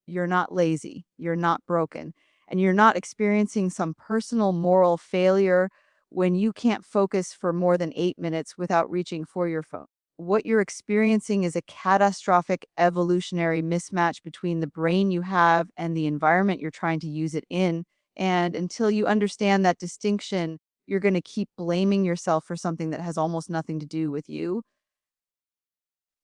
You're not lazy, you're not broken, and you're not experiencing some personal moral failure when you can't focus for more than 8 minutes without reaching for your phone. What you're experiencing is a catastrophic evolutionary mismatch between the brain you have and the environment you're trying to use it in. And until you understand that distinction, you're going to keep blaming yourself for something that has almost nothing to do with you.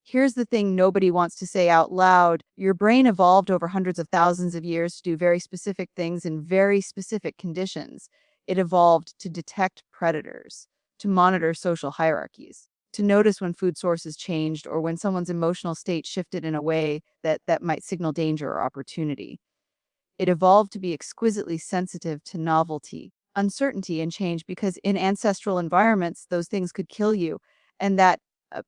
Here's the thing nobody wants to say out loud. Your brain evolved over hundreds of thousands of years to do very specific things in very specific conditions. It evolved to detect predators, to monitor social hierarchies, to notice when food sources changed or when someone's emotional state shifted in a way that might signal danger or opportunity. It evolved to be exquisitely sensitive to novelty, uncertainty, and change because in ancestral environments, those things could kill you. And that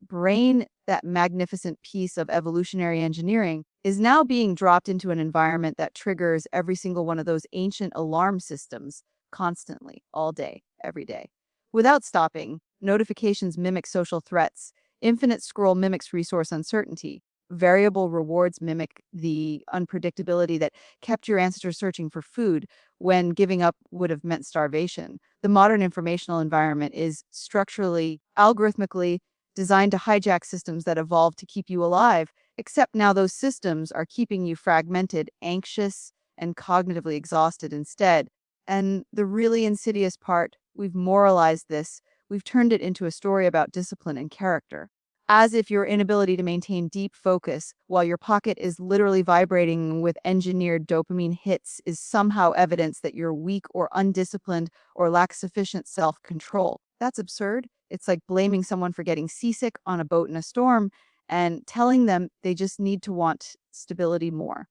brain, that magnificent piece of evolutionary engineering, is now being dropped into an environment that triggers every single one of those ancient alarm systems constantly, all day, every day. Without stopping, notifications mimic social threats, infinite scroll mimics resource uncertainty, variable rewards mimic the unpredictability that kept your ancestors searching for food when giving up would have meant starvation. The modern informational environment is structurally, algorithmically designed to hijack systems that evolved to keep you alive, except now those systems are keeping you fragmented, anxious, and cognitively exhausted instead. And the really insidious part, we've moralized this, we've turned it into a story about discipline and character, as if your inability to maintain deep focus while your pocket is literally vibrating with engineered dopamine hits is somehow evidence that you're weak or undisciplined or lack sufficient self-control. That's absurd. It's like blaming someone for getting seasick on a boat in a storm and telling them they just need to want stability more.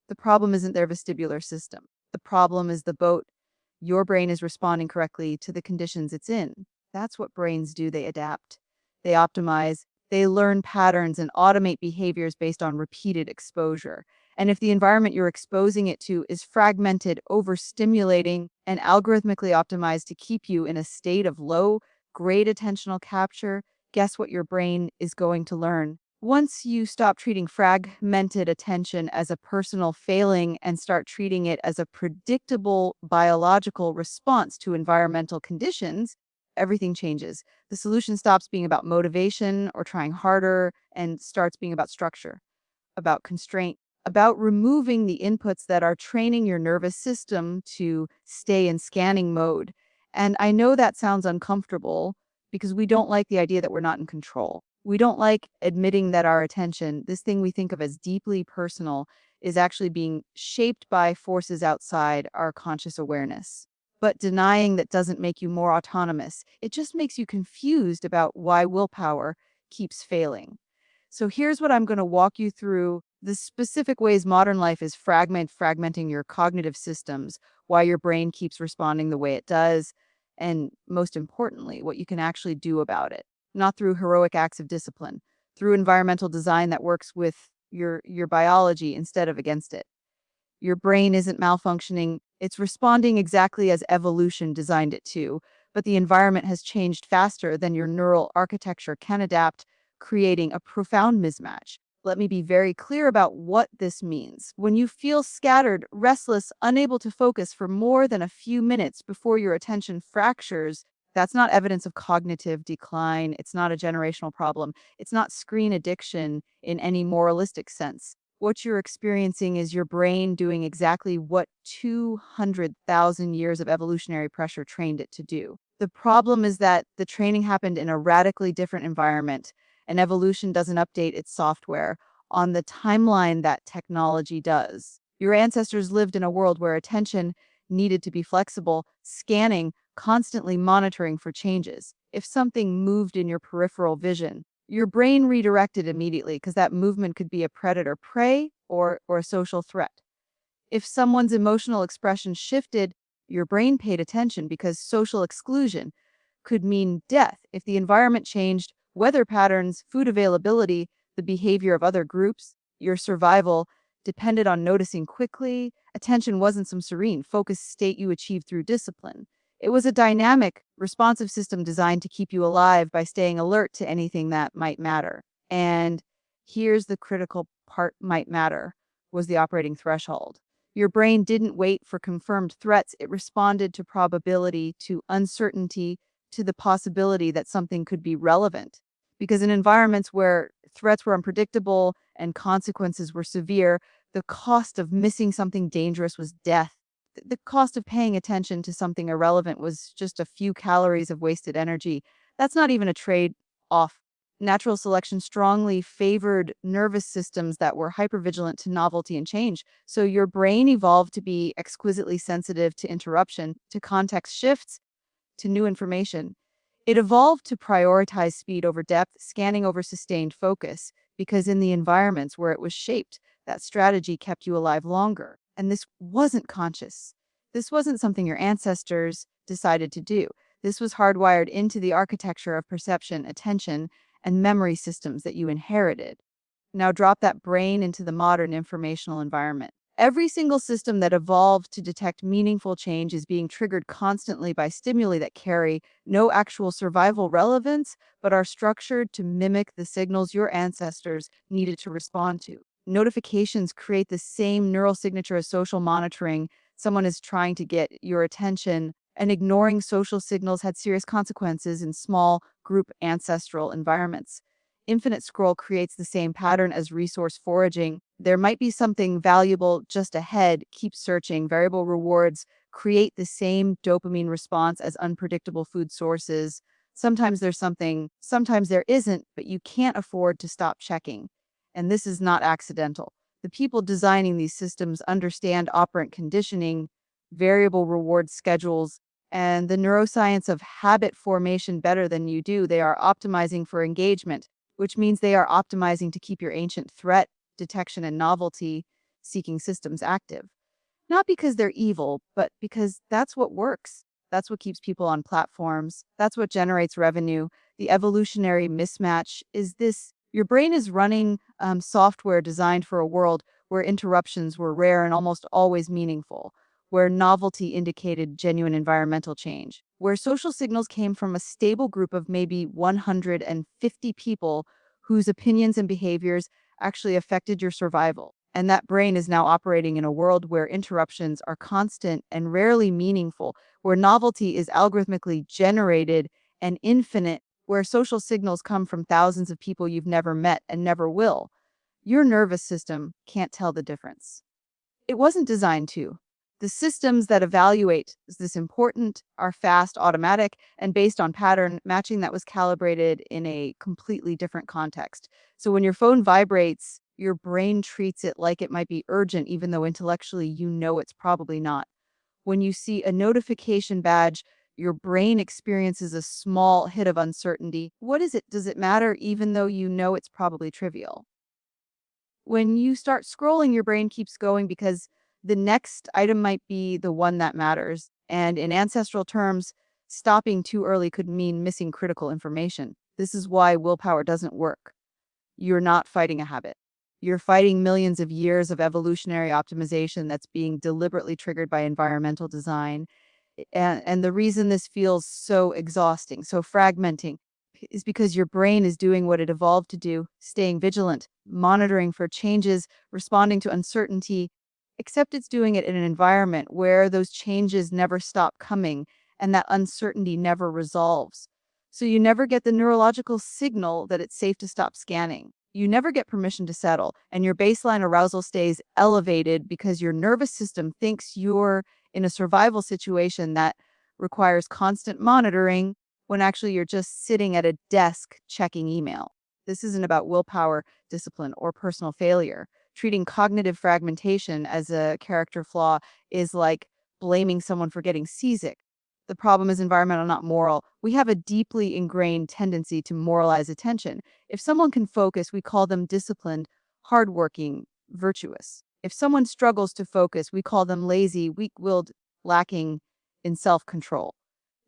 The problem isn't their vestibular system. The problem is the boat. Your brain is responding correctly to the conditions it's in. That's what brains do. They adapt, they optimize, they learn patterns and automate behaviors based on repeated exposure. And if the environment you're exposing it to is fragmented, overstimulating, and algorithmically optimized to keep you in a state of low grade attentional capture, guess what your brain is going to learn? Once you stop treating fragmented attention as a personal failing and start treating it as a predictable biological response to environmental conditions, everything changes. The solution stops being about motivation or trying harder and starts being about structure, about constraint, about removing the inputs that are training your nervous system to stay in scanning mode. And I know that sounds uncomfortable because we don't like the idea that we're not in control. We don't like admitting that our attention, this thing we think of as deeply personal, is actually being shaped by forces outside our conscious awareness. But denying that doesn't make you more autonomous. It just makes you confused about why willpower keeps failing. So here's what I'm going to walk you through the specific ways modern life is fragmenting your cognitive systems, why your brain keeps responding the way it does, and most importantly, what you can actually do about it. Not through heroic acts of discipline, through environmental design that works with your biology instead of against it. Your brain isn't malfunctioning, it's responding exactly as evolution designed it to, but the environment has changed faster than your neural architecture can adapt, creating a profound mismatch. Let me be very clear about what this means. When you feel scattered, restless, unable to focus for more than a few minutes before your attention fractures, that's not evidence of cognitive decline. It's not a generational problem. It's not screen addiction in any moralistic sense. What you're experiencing is your brain doing exactly what 200,000 years of evolutionary pressure trained it to do. The problem is that the training happened in a radically different environment, and evolution doesn't update its software on the timeline that technology does. Your ancestors lived in a world where attention needed to be flexible, scanning, constantly monitoring for changes. If something moved in your peripheral vision, your brain redirected immediately because that movement could be a predator prey or a social threat. If someone's emotional expression shifted, your brain paid attention because social exclusion could mean death. If the environment changed, weather patterns, food availability, the behavior of other groups, your survival depended on noticing quickly. Attention wasn't some serene, focused state you achieved through discipline. It was a dynamic, responsive system designed to keep you alive by staying alert to anything that might matter. And here's the critical part: might matter. was the operating threshold. Your brain didn't wait for confirmed threats, it responded to probability, to uncertainty, to the possibility that something could be relevant. Because in environments where threats were unpredictable and consequences were severe, the cost of missing something dangerous was death. The cost of paying attention to something irrelevant was just a few calories of wasted energy. That's not even a trade off. Natural selection strongly favored nervous systems that were hypervigilant to novelty and change. So your brain evolved to be exquisitely sensitive to interruption, to context shifts, to new information. It evolved to prioritize speed over depth, scanning over sustained focus, because in the environments where it was shaped, that strategy kept you alive longer. And this wasn't conscious. This wasn't something your ancestors decided to do. This was hardwired into the architecture of perception, attention, and memory systems that you inherited. Now drop that brain into the modern informational environment. Every single system that evolved to detect meaningful change is being triggered constantly by stimuli that carry no actual survival relevance, but are structured to mimic the signals your ancestors needed to respond to. Notifications create the same neural signature as social monitoring. Someone is trying to get your attention, and ignoring social signals had serious consequences in small group ancestral environments. Infinite scroll creates the same pattern as resource foraging. There might be something valuable just ahead. Keep searching. Variable rewards create the same dopamine response as unpredictable food sources. Sometimes there's something, sometimes there isn't, but you can't afford to stop checking. And this is not accidental. The people designing these systems understand operant conditioning, variable reward schedules, and the neuroscience of habit formation better than you do. They are optimizing for engagement, which means they are optimizing to keep your ancient threat detection and novelty seeking systems active. Not because they're evil, but because that's what works. That's what keeps people on platforms. That's what generates revenue. The evolutionary mismatch is this: your brain is running software designed for a world where interruptions were rare and almost always meaningful, where novelty indicated genuine environmental change, where social signals came from a stable group of maybe 150 people whose opinions and behaviors actually affected your survival. And that brain is now operating in a world where interruptions are constant and rarely meaningful, where novelty is algorithmically generated and infinite, where social signals come from thousands of people you've never met and never will. Your nervous system can't tell the difference. It wasn't designed to. The systems that evaluate is this important are fast, automatic, and based on pattern matching that was calibrated in a completely different context. So when your phone vibrates, your brain treats it like it might be urgent, even though intellectually you know it's probably not. When you see a notification badge, your brain experiences a small hit of uncertainty. What is it? Does it matter, even though you know it's probably trivial? When you start scrolling, your brain keeps going because the next item might be the one that matters. And in ancestral terms, stopping too early could mean missing critical information. This is why willpower doesn't work. You're not fighting a habit. You're fighting millions of years of evolutionary optimization that's being deliberately triggered by environmental design. And the reason this feels so exhausting, so fragmenting, is because your brain is doing what it evolved to do, staying vigilant, monitoring for changes, responding to uncertainty, except it's doing it in an environment where those changes never stop coming and that uncertainty never resolves. So you never get the neurological signal that it's safe to stop scanning. You never get permission to settle, and your baseline arousal stays elevated because your nervous system thinks you're in a survival situation that requires constant monitoring when actually you're just sitting at a desk checking email. This isn't about willpower, discipline, or personal failure. Treating cognitive fragmentation as a character flaw is like blaming someone for getting seasick. The problem is environmental, not moral. We have a deeply ingrained tendency to moralize attention. If someone can focus, we call them disciplined, hardworking, virtuous. If someone struggles to focus, we call them lazy, weak willed, lacking in self control.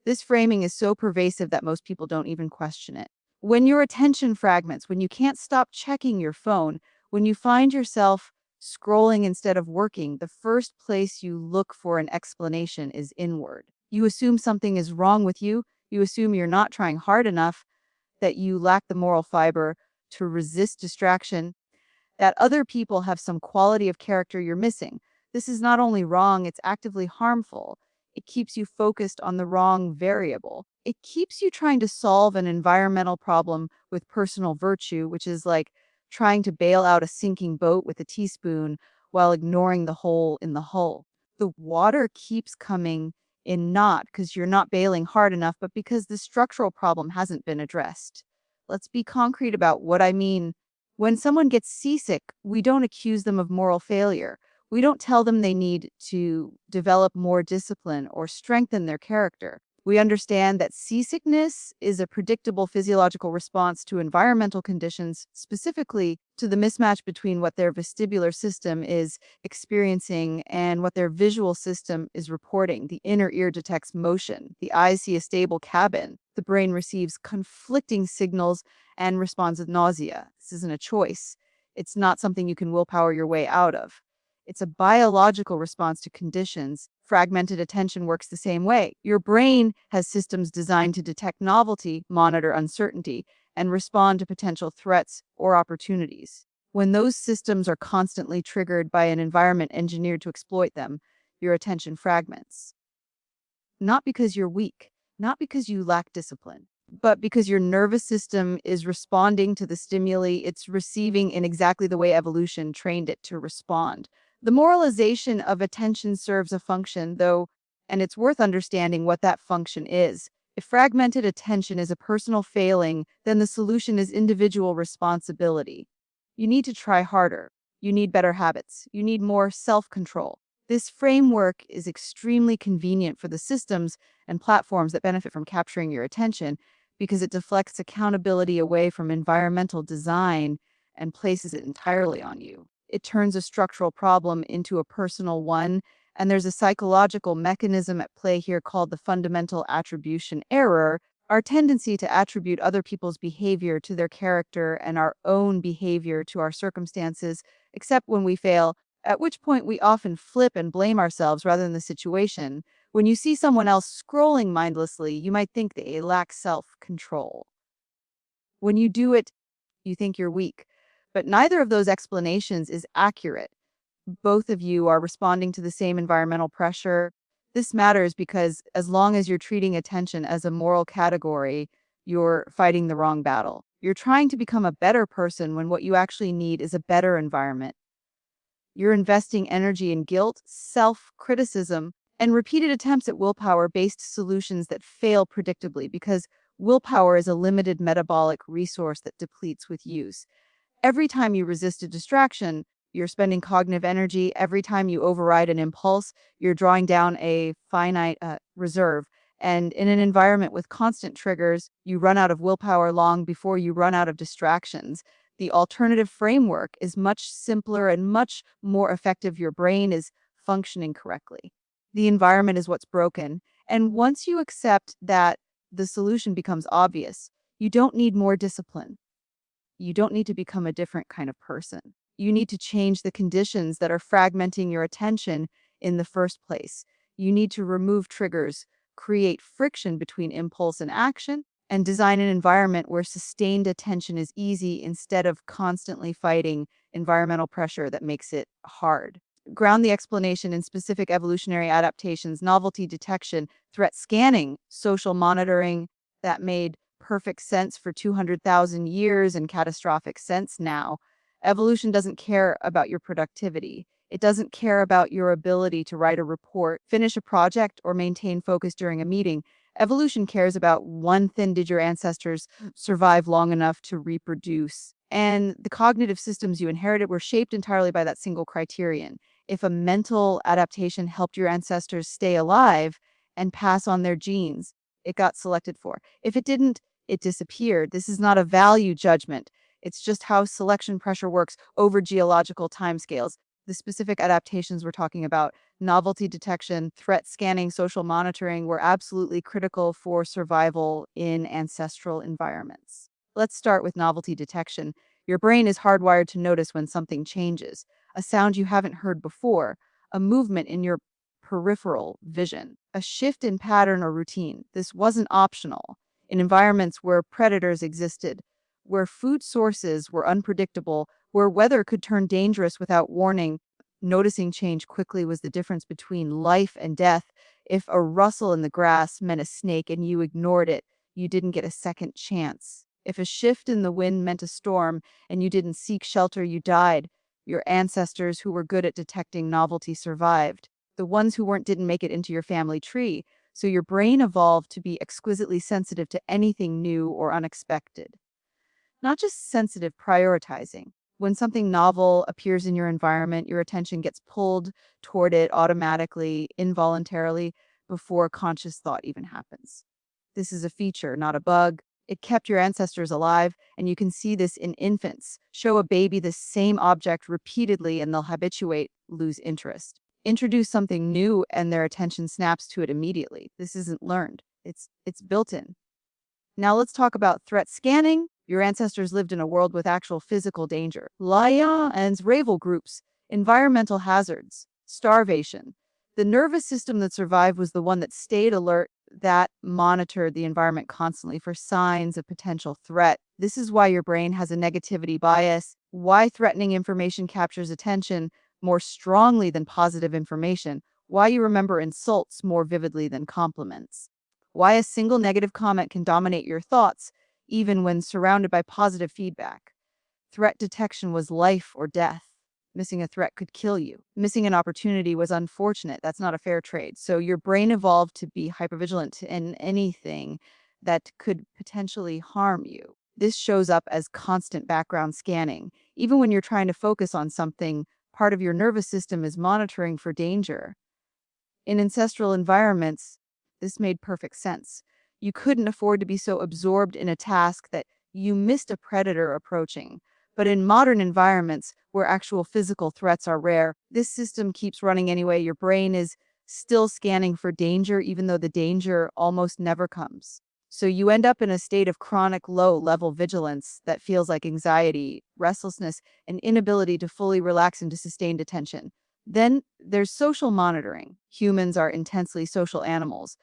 This framing is so pervasive that most people don't even question it. When your attention fragments, when you can't stop checking your phone, when you find yourself scrolling instead of working, the first place you look for an explanation is inward. You assume something is wrong with you. You assume you're not trying hard enough, that you lack the moral fiber to resist distraction. that other people have some quality of character you're missing. This is not only wrong, it's actively harmful. It keeps you focused on the wrong variable. It keeps you trying to solve an environmental problem with personal virtue, which is like trying to bail out a sinking boat with a teaspoon while ignoring the hole in the hull. The water keeps coming in not because you're not bailing hard enough, but because the structural problem hasn't been addressed. Let's be concrete about what I mean. When someone gets seasick, we don't accuse them of moral failure. We don't tell them they need to develop more discipline or strengthen their character. We understand that seasickness is a predictable physiological response to environmental conditions, specifically to the mismatch between what their vestibular system is experiencing and what their visual system is reporting. The inner ear detects motion. The eyes see a stable cabin. The brain receives conflicting signals and responds with nausea. This isn't a choice. It's not something you can willpower your way out of. It's a biological response to conditions. Fragmented attention works the same way. Your brain has systems designed to detect novelty, monitor uncertainty, and respond to potential threats or opportunities. When those systems are constantly triggered by an environment engineered to exploit them, your attention fragments. Not because you're weak, not because you lack discipline, but because your nervous system is responding to the stimuli it's receiving in exactly the way evolution trained it to respond. The moralization of attention serves a function, though, and it's worth understanding what that function is. If fragmented attention is a personal failing, then the solution is individual responsibility. You need to try harder. You need better habits. You need more self control. This framework is extremely convenient for the systems and platforms that benefit from capturing your attention because it deflects accountability away from environmental design and places it entirely on you. It turns a structural problem into a personal one, and there's a psychological mechanism at play here called the fundamental attribution error, our tendency to attribute other people's behavior to their character and our own behavior to our circumstances, except when we fail, at which point we often flip and blame ourselves rather than the situation. When you see someone else scrolling mindlessly, you might think they lack self control. When you do it, you think you're weak. But neither of those explanations is accurate. Both of you are responding to the same environmental pressure. This matters because as long as you're treating attention as a moral category, you're fighting the wrong battle. You're trying to become a better person when what you actually need is a better environment. You're investing energy in guilt, self criticism, and repeated attempts at willpower based solutions that fail predictably because willpower is a limited metabolic resource that depletes with use. Every time you resist a distraction, you're spending cognitive energy. Every time you override an impulse, you're drawing down a finite reserve. And in an environment with constant triggers, you run out of willpower long before you run out of distractions. The alternative framework is much simpler and much more effective. Your brain is functioning correctly. The environment is what's broken. And once you accept that, the solution becomes obvious. You don't need more discipline. You don't need to become a different kind of person. You need to change the conditions that are fragmenting your attention in the first place. You need to remove triggers, create friction between impulse and action, and design an environment where sustained attention is easy instead of constantly fighting environmental pressure that makes it hard. Ground the explanation in specific evolutionary adaptations, novelty detection, threat scanning, social monitoring that made perfect sense for 200,000 years and catastrophic sense now. Evolution doesn't care about your productivity. It doesn't care about your ability to write a report, finish a project, or maintain focus during a meeting. Evolution cares about one thing: did your ancestors survive long enough to reproduce? And the cognitive systems you inherited were shaped entirely by that single criterion. If a mental adaptation helped your ancestors stay alive and pass on their genes, it got selected for. If it didn't, it disappeared. This is not a value judgment. It's just how selection pressure works over geological timescales. The specific adaptations we're talking about, novelty detection, threat scanning, social monitoring, were absolutely critical for survival in ancestral environments. Let's start with novelty detection. Your brain is hardwired to notice when something changes, a sound you haven't heard before, a movement in your peripheral vision, a shift in pattern or routine. This wasn't optional. In environments where predators existed, where food sources were unpredictable, where weather could turn dangerous without warning. Noticing change quickly was the difference between life and death. If a rustle in the grass meant a snake and you ignored it, you didn't get a second chance. If a shift in the wind meant a storm and you didn't seek shelter, you died. Your ancestors who were good at detecting novelty survived. The ones who weren't didn't make it into your family tree. So your brain evolved to be exquisitely sensitive to anything new or unexpected. Not just sensitive, prioritizing. When something novel appears in your environment, your attention gets pulled toward it automatically, involuntarily, before conscious thought even happens. This is a feature, not a bug. It kept your ancestors alive, and you can see this in infants. Show a baby the same object repeatedly, and they'll habituate, lose interest. Introduce something new, and their attention snaps to it immediately. This isn't learned, it's built in. Now let's talk about threat scanning. Your ancestors lived in a world with actual physical danger. Lions, rival groups, environmental hazards, starvation. The nervous system that survived was the one that stayed alert, that monitored the environment constantly for signs of potential threat. This is why your brain has a negativity bias, why threatening information captures attention more strongly than positive information, why you remember insults more vividly than compliments. Why a single negative comment can dominate your thoughts, even when surrounded by positive feedback. Threat detection was life or death. Missing a threat could kill you. Missing an opportunity was unfortunate. That's not a fair trade. So your brain evolved to be hypervigilant in anything that could potentially harm you. This shows up as constant background scanning. Even when you're trying to focus on something, part of your nervous system is monitoring for danger. In ancestral environments, this made perfect sense. You couldn't afford to be so absorbed in a task that you missed a predator approaching. But in modern environments, where actual physical threats are rare, this system keeps running anyway. Your brain is still scanning for danger, even though the danger almost never comes. So you end up in a state of chronic low level vigilance that feels like anxiety, restlessness, and inability to fully relax into sustained attention. Then there's social monitoring. Humans are intensely social animals.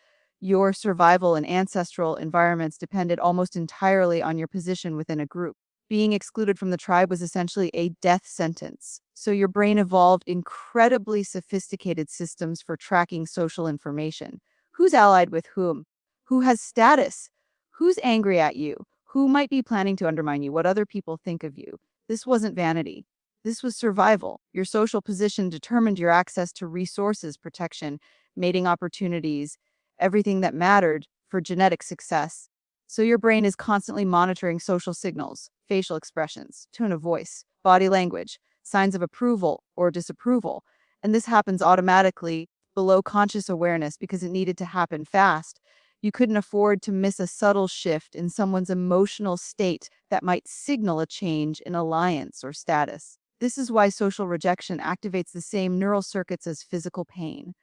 Your survival in ancestral environments depended almost entirely on your position within a group. Being excluded from the tribe was essentially a death sentence. So your brain evolved incredibly sophisticated systems for tracking social information. Who's allied with whom? Who has status? Who's angry at you? Who might be planning to undermine you? What other people think of you? This wasn't vanity. This was survival. Your social position determined your access to resources, protection, mating opportunities, everything that mattered for genetic success. So your brain is constantly monitoring social signals, facial expressions, tone of voice, body language, signs of approval or disapproval. And this happens automatically below conscious awareness because it needed to happen fast. You couldn't afford to miss a subtle shift in someone's emotional state that might signal a change in alliance or status. This is why social rejection activates the same neural circuits as physical pain.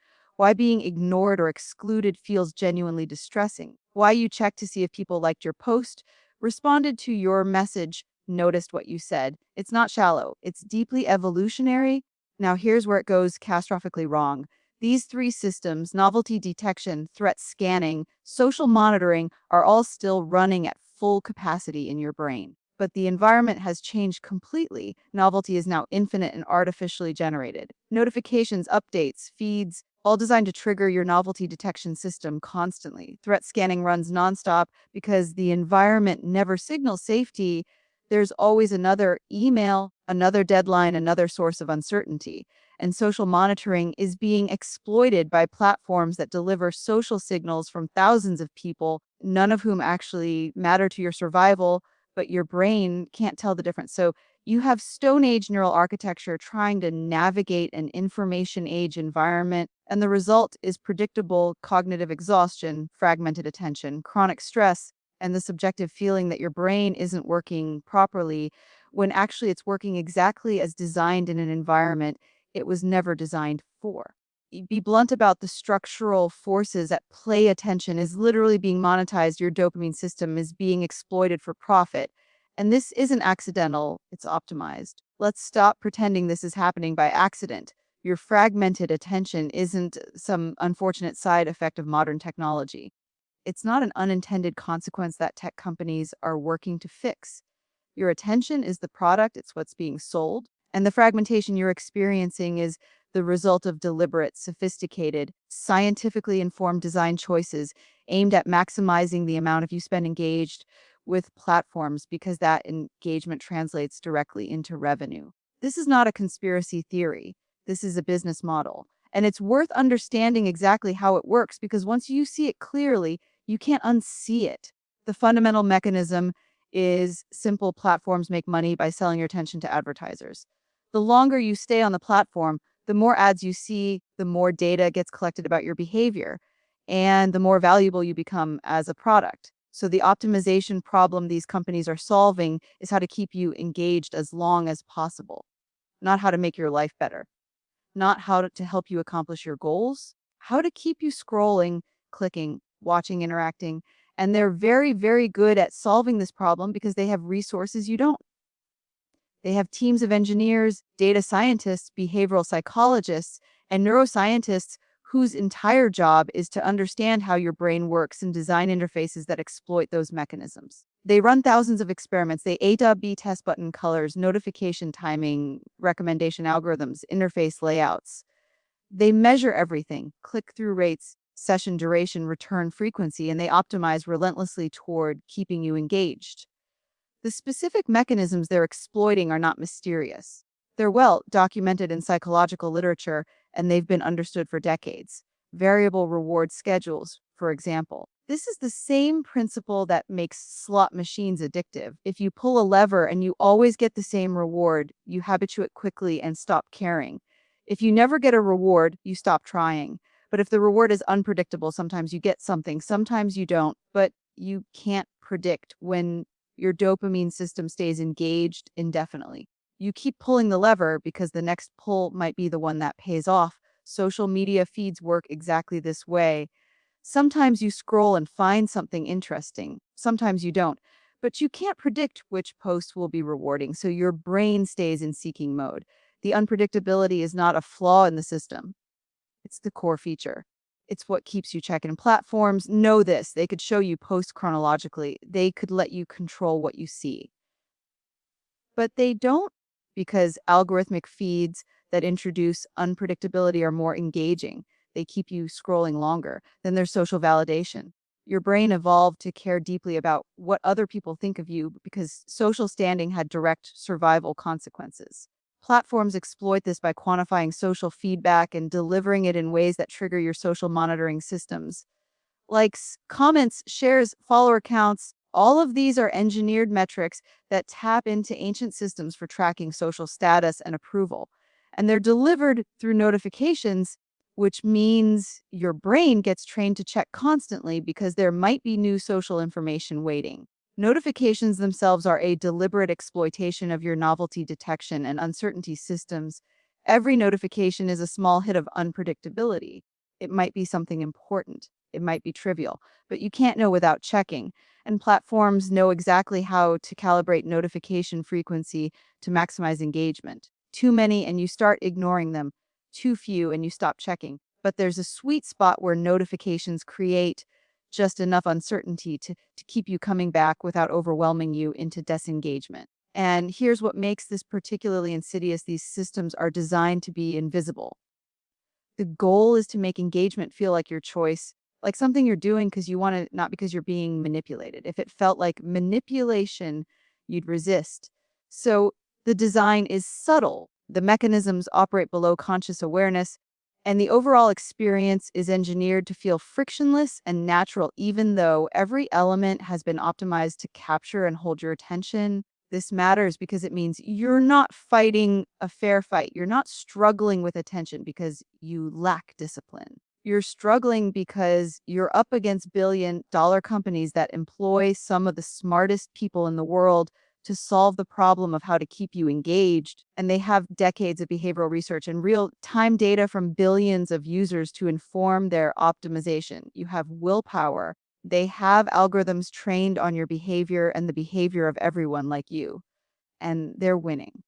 Why being ignored or excluded feels genuinely distressing. Why you check to see if people liked your post, responded to your message, noticed what you said. It's not shallow, it's deeply evolutionary. Now, here's where it goes catastrophically wrong. These three systems, novelty detection, threat scanning, social monitoring, are all still running at full capacity in your brain. But the environment has changed completely. Novelty is now infinite and artificially generated. Notifications, updates, feeds, all designed to trigger your novelty detection system constantly. Threat scanning runs nonstop because the environment never signals safety. There's always another email, another deadline, another source of uncertainty. And social monitoring is being exploited by platforms that deliver social signals from thousands of people, none of whom actually matter to your survival, but your brain can't tell the difference. So you have Stone Age neural architecture trying to navigate an information age environment, and the result is predictable cognitive exhaustion, fragmented attention, chronic stress, and the subjective feeling that your brain isn't working properly when actually it's working exactly as designed in an environment it was never designed for. Be blunt about the structural forces at play. Attention is literally being monetized. Your dopamine system is being exploited for profit. And this isn't accidental, it's optimized. Let's stop pretending this is happening by accident. Your fragmented attention isn't some unfortunate side effect of modern technology. It's not an unintended consequence that tech companies are working to fix. Your attention is the product, it's what's being sold. And the fragmentation you're experiencing is the result of deliberate, sophisticated, scientifically informed design choices aimed at maximizing the amount of you spend engaged with platforms because that engagement translates directly into revenue. This is not a conspiracy theory. This is a business model. And it's worth understanding exactly how it works because once you see it clearly, you can't unsee it. The fundamental mechanism is simple: platforms make money by selling your attention to advertisers. The longer you stay on the platform, the more ads you see, the more data gets collected about your behavior, and the more valuable you become as a product. So, the optimization problem these companies are solving is how to keep you engaged as long as possible, not how to make your life better, not how to help you accomplish your goals, how to keep you scrolling, clicking, watching, interacting. And they're very, very good at solving this problem because they have resources you don't. They have teams of engineers, data scientists, behavioral psychologists, and neuroscientists whose entire job is to understand how your brain works and design interfaces that exploit those mechanisms. They run thousands of experiments. They A/B test button colors, notification timing, recommendation algorithms, interface layouts. They measure everything: click through rates, session duration, return frequency, and they optimize relentlessly toward keeping you engaged. The specific mechanisms they're exploiting are not mysterious. They're well documented in psychological literature, and they've been understood for decades. Variable reward schedules, for example. This is the same principle that makes slot machines addictive. If you pull a lever and you always get the same reward, you habituate quickly and stop caring. If you never get a reward, you stop trying. But if the reward is unpredictable, sometimes you get something, sometimes you don't, but you can't predict when your dopamine system stays engaged indefinitely. You keep pulling the lever because the next pull might be the one that pays off. Social media feeds work exactly this way. Sometimes you scroll and find something interesting, sometimes you don't. But you can't predict which post will be rewarding, so your brain stays in seeking mode. The unpredictability is not a flaw in the system, it's the core feature. It's what keeps you checking. Platforms know this. They could show you posts chronologically. They could let you control what you see. But they don't, because algorithmic feeds that introduce unpredictability are more engaging. They keep you scrolling longer. Then there's social validation. Your brain evolved to care deeply about what other people think of you because social standing had direct survival consequences. Platforms exploit this by quantifying social feedback and delivering it in ways that trigger your social monitoring systems. Likes, comments, shares, follower counts, all of these are engineered metrics that tap into ancient systems for tracking social status and approval. And they're delivered through notifications, which means your brain gets trained to check constantly because there might be new social information waiting. Notifications themselves are a deliberate exploitation of your novelty detection and uncertainty systems. Every notification is a small hit of unpredictability. It might be something important, it might be trivial, but you can't know without checking. And platforms know exactly how to calibrate notification frequency to maximize engagement. Too many and you start ignoring them, too few and you stop checking. But there's a sweet spot where notifications create just enough uncertainty to keep you coming back without overwhelming you into disengagement. And here's what makes this particularly insidious: these systems are designed to be invisible. The goal is to make engagement feel like your choice, like something you're doing because you want to, not because you're being manipulated. If it felt like manipulation, you'd resist. So the design is subtle. The mechanisms operate below conscious awareness, and the overall experience is engineered to feel frictionless and natural, even though every element has been optimized to capture and hold your attention. This matters because it means you're not fighting a fair fight. You're not struggling with attention because you lack discipline. You're struggling because you're up against billion-dollar companies that employ some of the smartest people in the world to solve the problem of how to keep you engaged. And they have decades of behavioral research and real-time data from billions of users to inform their optimization. You have willpower. They have algorithms trained on your behavior and the behavior of everyone like you, and they're winning.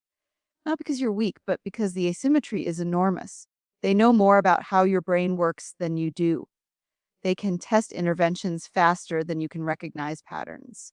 Not because you're weak, but because the asymmetry is enormous. They know more about how your brain works than you do. They can test interventions faster than you can recognize patterns.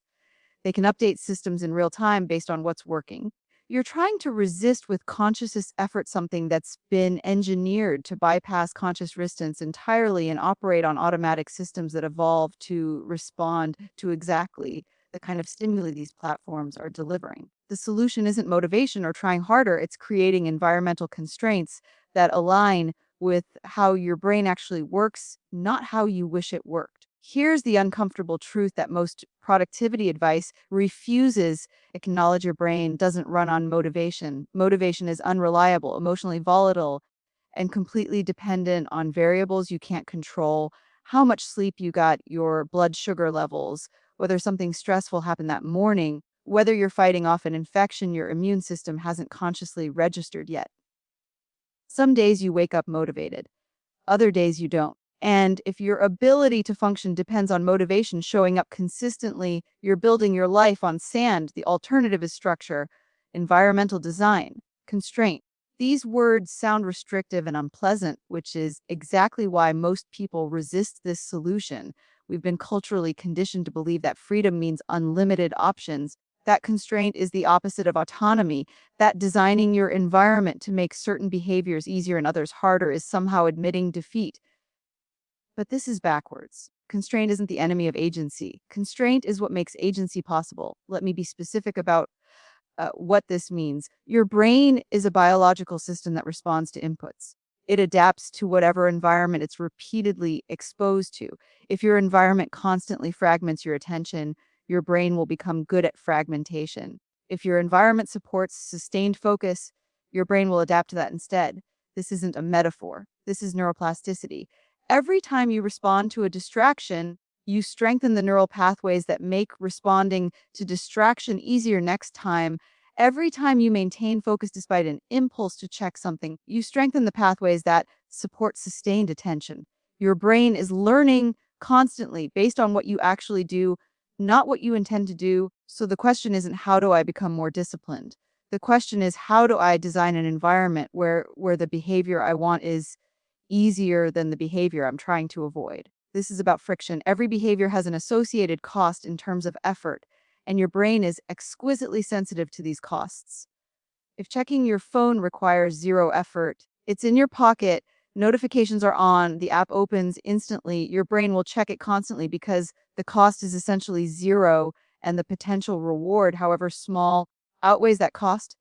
They can update systems in real time based on what's working. You're trying to resist with conscious effort something that's been engineered to bypass conscious resistance entirely and operate on automatic systems that evolve to respond to exactly the kind of stimuli these platforms are delivering. The solution isn't motivation or trying harder, it's creating environmental constraints that align with how your brain actually works, not how you wish it worked. Here's the uncomfortable truth that most productivity advice refuses acknowledge your brain doesn't run on motivation. Motivation is unreliable, emotionally volatile, and completely dependent on variables you can't control. How much sleep you got, your blood sugar levels, whether something stressful happened that morning, whether you're fighting off an infection your immune system hasn't consciously registered yet. Some days you wake up motivated, other days you don't. And if your ability to function depends on motivation showing up consistently, you're building your life on sand. The alternative is structure, environmental design, constraint. These words sound restrictive and unpleasant, which is exactly why most people resist this solution. We've been culturally conditioned to believe that freedom means unlimited options. That constraint is the opposite of autonomy. That designing your environment to make certain behaviors easier and others harder is somehow admitting defeat. But this is backwards. Constraint isn't the enemy of agency. Constraint is what makes agency possible. Let me be specific about what this means. Your brain is a biological system that responds to inputs. It adapts to whatever environment it's repeatedly exposed to. If your environment constantly fragments your attention, your brain will become good at fragmentation. If your environment supports sustained focus, your brain will adapt to that instead. This isn't a metaphor. This is neuroplasticity. Every time you respond to a distraction, you strengthen the neural pathways that make responding to distraction easier next time. Every time you maintain focus despite an impulse to check something, you strengthen the pathways that support sustained attention. Your brain is learning constantly based on what you actually do, not what you intend to do. So the question isn't how do I become more disciplined? The question is how do I design an environment where the behavior I want is easier than the behavior I'm trying to avoid. This is about friction. Every behavior has an associated cost in terms of effort, and your brain is exquisitely sensitive to these costs. If checking your phone requires zero effort, it's in your pocket, notifications are on, the app opens instantly, your brain will check it constantly because the cost is essentially zero and the potential reward, however small, outweighs that cost.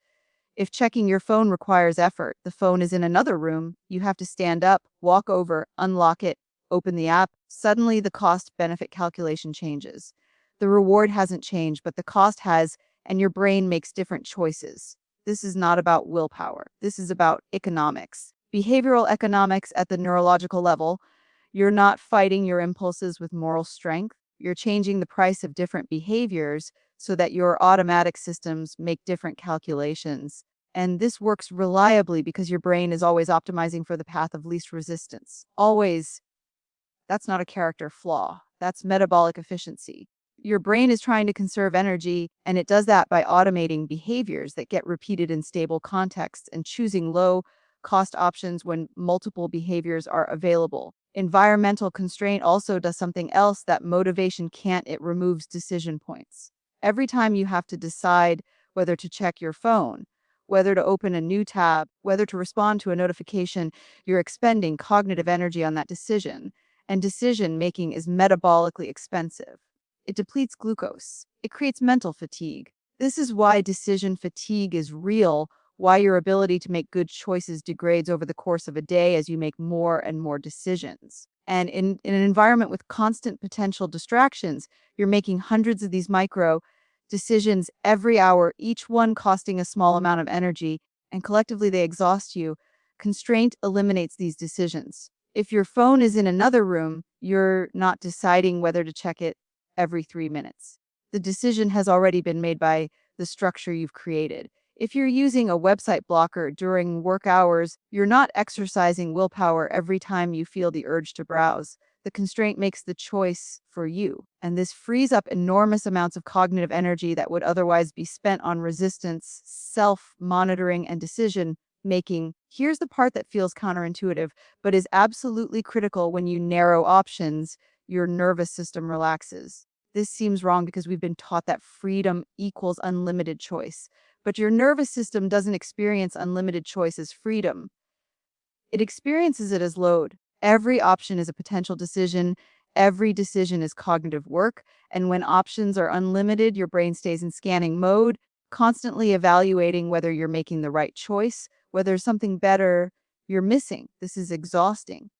If checking your phone requires effort, the phone is in another room, you have to stand up, walk over, unlock it, open the app. Suddenly, the cost benefit calculation changes. The reward hasn't changed, but the cost has, and your brain makes different choices. This is not about willpower. This is about economics. Behavioral economics at the neurological level. You're not fighting your impulses with moral strength. You're changing the price of different behaviors so that your automatic systems make different calculations. And this works reliably because your brain is always optimizing for the path of least resistance. Always. That's not a character flaw. That's metabolic efficiency. Your brain is trying to conserve energy, and it does that by automating behaviors that get repeated in stable contexts and choosing low cost options when multiple behaviors are available. Environmental constraint also does something else that motivation can't. It removes decision points. Every time you have to decide whether to check your phone, whether to open a new tab, whether to respond to a notification, you're expending cognitive energy on that decision, and decision making is metabolically expensive. It depletes glucose. It creates mental fatigue. This is why decision fatigue is real, why your ability to make good choices degrades over the course of a day as you make more and more decisions. And in an environment with constant potential distractions, you're making hundreds of these micro decisions every hour, each one costing a small amount of energy, and collectively they exhaust you. Constraint eliminates these decisions. If your phone is in another room, you're not deciding whether to check it every 3 minutes. The decision has already been made by the structure you've created. If you're using a website blocker during work hours, you're not exercising willpower every time you feel the urge to browse. The constraint makes the choice for you, and this frees up enormous amounts of cognitive energy that would otherwise be spent on resistance, self monitoring, and decision making. Here's the part that feels counterintuitive, but is absolutely critical when you narrow options, your nervous system relaxes. This seems wrong because we've been taught that freedom equals unlimited choice. But your nervous system doesn't experience unlimited choice as freedom. It experiences it as load. Every option is a potential decision. Every decision is cognitive work. And when options are unlimited, your brain stays in scanning mode, constantly evaluating whether you're making the right choice, whether there's something better you're missing. This is exhausting.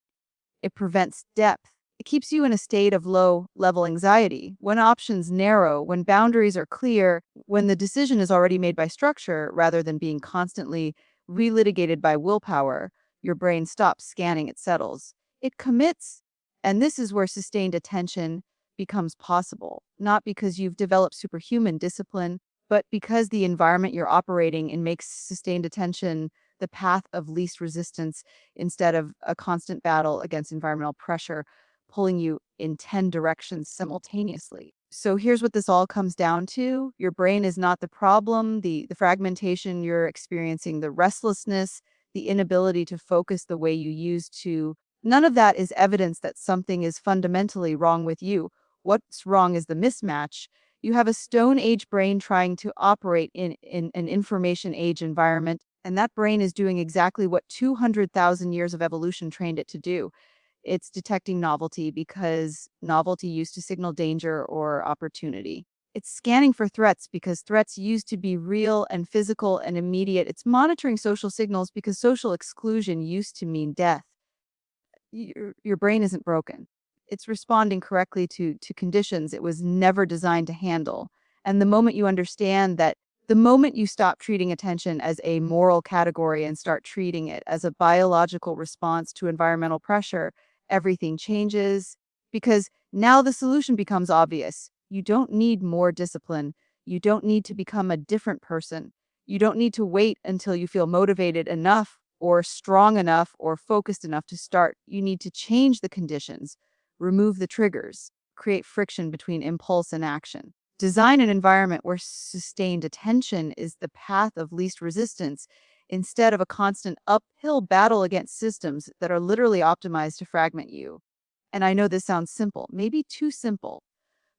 It prevents depth. It keeps you in a state of low level anxiety. When options narrow, when boundaries are clear, when the decision is already made by structure rather than being constantly relitigated by willpower, your brain stops scanning, it settles. It commits. And this is where sustained attention becomes possible, not because you've developed superhuman discipline, but because the environment you're operating in makes sustained attention the path of least resistance instead of a constant battle against environmental pressure pulling you in 10 directions simultaneously. So here's what this all comes down to. Your brain is not the problem, the fragmentation you're experiencing, the restlessness, the inability to focus the way you used to. None of that is evidence that something is fundamentally wrong with you. What's wrong is the mismatch. You have a Stone Age brain trying to operate in an information age environment, and that brain is doing exactly what 200,000 years of evolution trained it to do. It's detecting novelty because novelty used to signal danger or opportunity. It's scanning for threats because threats used to be real and physical and immediate. It's monitoring social signals because social exclusion used to mean death. Your brain isn't broken. It's responding correctly to conditions it was never designed to handle. And the moment you stop treating attention as a moral category and start treating it as a biological response to environmental pressure, everything changes because now the solution becomes obvious. You don't need more discipline. You don't need to become a different person. You don't need to wait until you feel motivated enough or strong enough or focused enough to start. You need to change the conditions, remove the triggers, create friction between impulse and action. Design an environment where sustained attention is the path of least resistance instead of a constant uphill battle against systems that are literally optimized to fragment you. And I know this sounds simple, maybe too simple,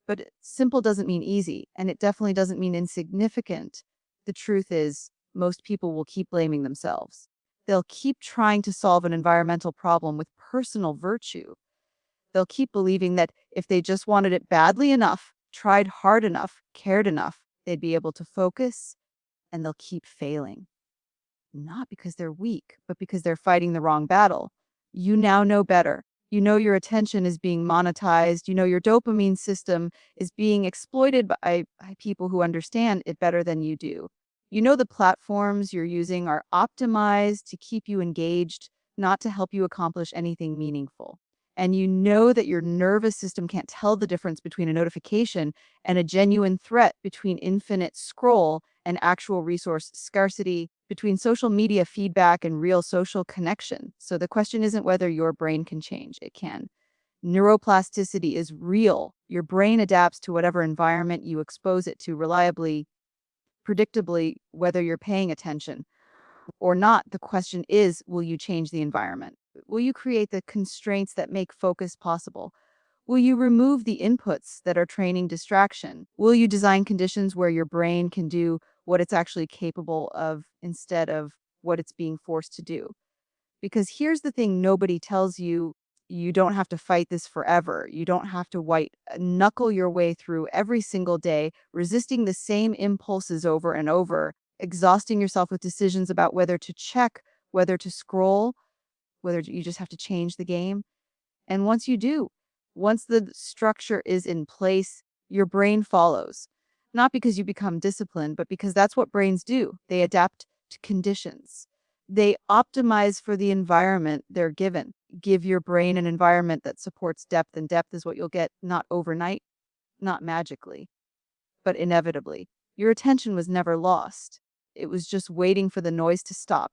but simple doesn't mean easy, and it definitely doesn't mean insignificant. The truth is, most people will keep blaming themselves. They'll keep trying to solve an environmental problem with personal virtue. They'll keep believing that if they just wanted it badly enough, tried hard enough, cared enough, they'd be able to focus, and they'll keep failing. Not because they're weak, but because they're fighting the wrong battle. You now know better. You know your attention is being monetized. You know your dopamine system is being exploited by people who understand it better than you do. You know the platforms you're using are optimized to keep you engaged, not to help you accomplish anything meaningful. And you know that your nervous system can't tell the difference between a notification and a genuine threat, between infinite scroll and actual resource scarcity, between social media feedback and real social connection. So the question isn't whether your brain can change, it can. Neuroplasticity is real. Your brain adapts to whatever environment you expose it to reliably, predictably, whether you're paying attention or not. The question is, will you change the environment? Will you create the constraints that make focus possible? Will you remove the inputs that are training distraction? Will you design conditions where your brain can do what it's actually capable of instead of what it's being forced to do? Because here's the thing nobody tells you: you don't have to fight this forever. You don't have to knuckle your way through every single day, resisting the same impulses over and over, exhausting yourself with decisions about whether to check, whether to scroll, whether you just have to change the game. And once you do, once the structure is in place, your brain follows. Not because you become disciplined, but because that's what brains do. They adapt to conditions. They optimize for the environment they're given. Give your brain an environment that supports depth, and depth is what you'll get not overnight, not magically, but inevitably. Your attention was never lost. It was just waiting for the noise to stop.